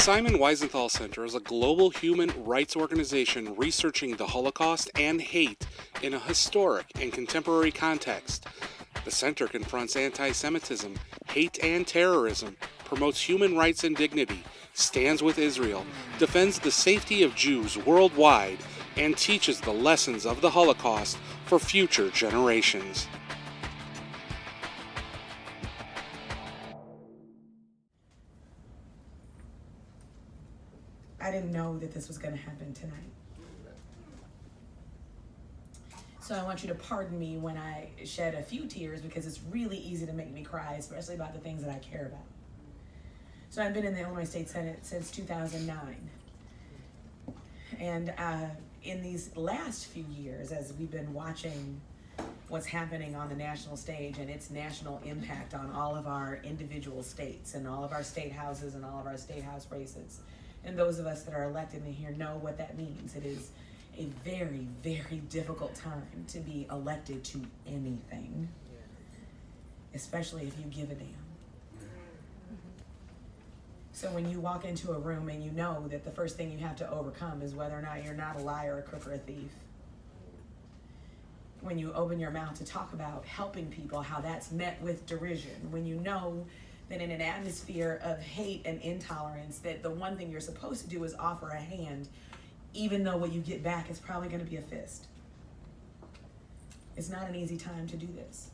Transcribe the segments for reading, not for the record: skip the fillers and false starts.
Simon Wiesenthal Center is a global human rights organization researching the Holocaust and hate in a historic and contemporary context. The center confronts anti-Semitism, hate and terrorism, promotes human rights and dignity, stands with Israel, defends the safety of Jews worldwide, and teaches the lessons of the Holocaust for future generations. I didn't know that this was going to happen tonight. So I want you to pardon me when I shed a few tears, because it's really easy to make me cry, especially about the things that I care about. So I've been in the Illinois State Senate since 2009. And in these last few years, as we've been watching what's happening on the national stage and its national impact on all of our individual states and all of our state houses and all of our state house races, and those of us that are elected in here know what that means. It is a very, very difficult time to be elected to anything, especially if you give a damn. So when you walk into a room and you know that the first thing you have to overcome is whether or not you're not a liar, a crook, or a thief. When you open your mouth to talk about helping people, how that's met with derision. When you know that in an atmosphere of hate and intolerance, that the one thing you're supposed to do is offer a hand, even though what you get back is probably going to be a fist. It's not an easy time to do this.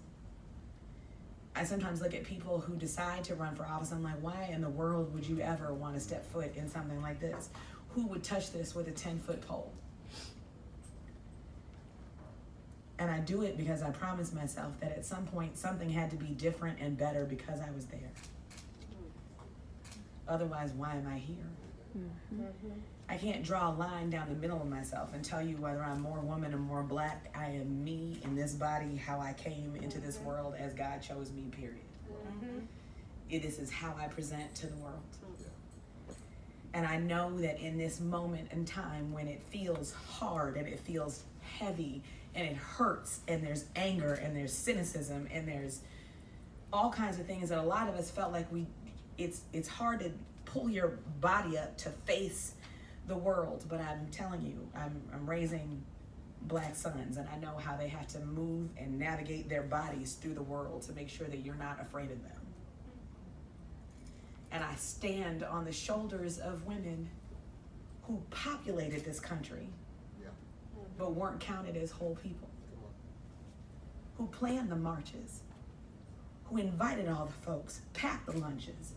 I sometimes look at people who decide to run for office. I'm like, why in the world would you ever want to step foot in something like this? Who would touch this with a 10-foot pole? And I do it because I promised myself that at some point something had to be different and better because I was there. Otherwise, why am I here? I can't draw a line down the middle of myself and tell you whether I'm more woman or more black. I am me in this body, how I came into this world as God chose me, period. This is how I present to the world. And I know that in this moment in time when it feels hard and it feels heavy and it hurts and there's anger and there's cynicism and there's all kinds of things that a lot of us felt like it's hard to pull your body up to face the world. But I'm telling you, I'm raising black sons, and I know how they have to move and navigate their bodies through the world to make sure that you're not afraid of them. And I stand on the shoulders of women who populated this country, but weren't counted as whole people, who planned the marches, who invited all the folks, packed the lunches,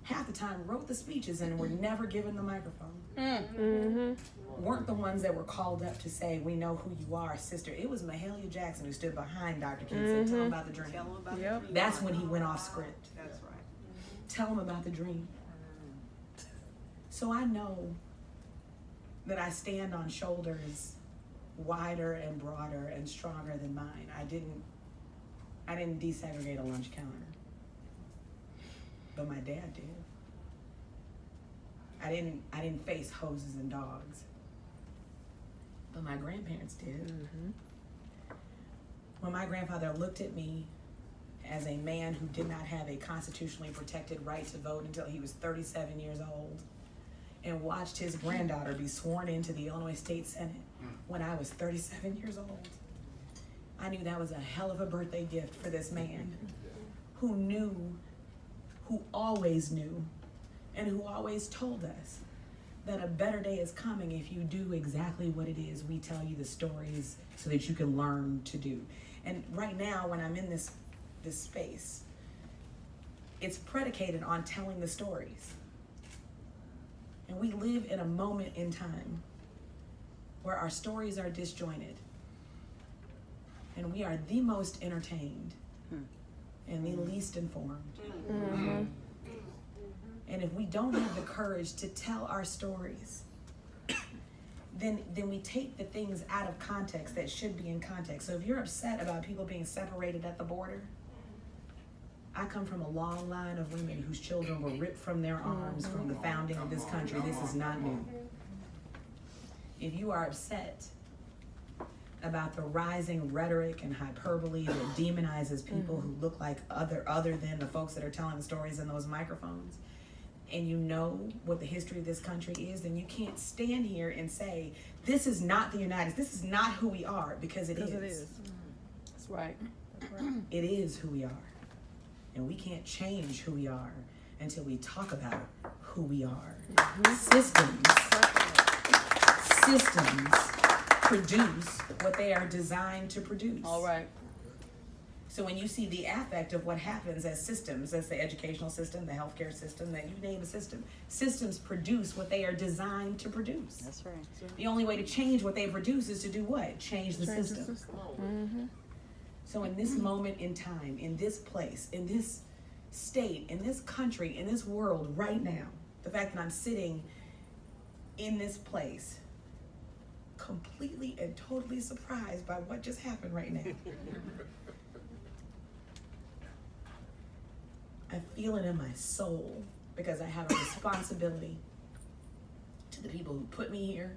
half the time wrote the speeches and were never given the microphone. Weren't the ones that were called up to say, we know who you are, sister. It was Mahalia Jackson who stood behind Dr. King and said, tell him about the dream. Tell him about the dream. That's when he went off script. That's right. Tell him about the dream. So I know that I stand on shoulders wider and broader and stronger than mine. I didn't desegregate a lunch counter, but my dad did. I didn't face hoses and dogs, but my grandparents did. When my grandfather looked at me as a man who did not have a constitutionally protected right to vote until he was 37 years old, and watched his granddaughter be sworn into the Illinois State Senate when I was 37 years old, I knew that was a hell of a birthday gift for this man who always knew, and who always told us that a better day is coming if you do exactly what it is we tell you the stories so that you can learn to do. And right now, when I'm in this space, it's predicated on telling the stories. And we live in a moment in time where our stories are disjointed, and we are the most entertained and the least informed. And if we don't have the courage to tell our stories, then we take the things out of context that should be in context. So if you're upset about people being separated at the border, I come from a long line of women whose children were ripped from their arms from the founding of this country. This is not new. If you are upset about the rising rhetoric and hyperbole that demonizes people who look like other than the folks that are telling the stories in those microphones, and you know what the history of this country is, then you can't stand here and say, this is not the United States, this is not who we are, because it is. It is. That's right. That's right. It is who we are. And we can't change who we are until we talk about who we are. Systems produce what they are designed to produce. All right. So when you see the affect of what happens as systems, as the educational system, the healthcare system, that you name a system, systems produce what they are designed to produce. That's right. The only way to change what they produce is to do what? Change the system. So in this moment in time, in this place, in this state, in this country, in this world right now, the fact that I'm sitting in this place, completely and totally surprised by what just happened right now. I feel it in my soul because I have a responsibility to the people who put me here,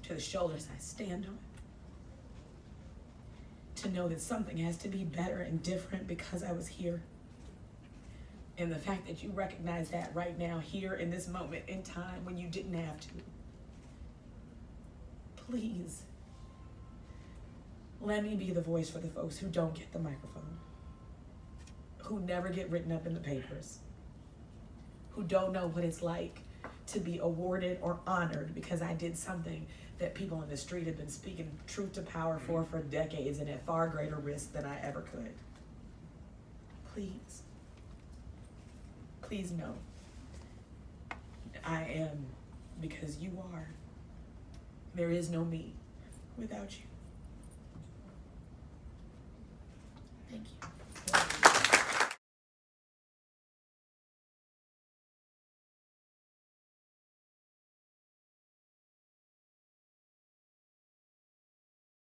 to the shoulders I stand on, to know that something has to be better and different because I was here. And the fact that you recognize that right now, here in this moment in time when you didn't have to. Please, let me be the voice for the folks who don't get the microphone, who never get written up in the papers, who don't know what it's like to be awarded or honored because I did something that people on the street have been speaking truth to power for decades and at far greater risk than I ever could. Please. Please know, I am because you are. There is no me without you. Thank you.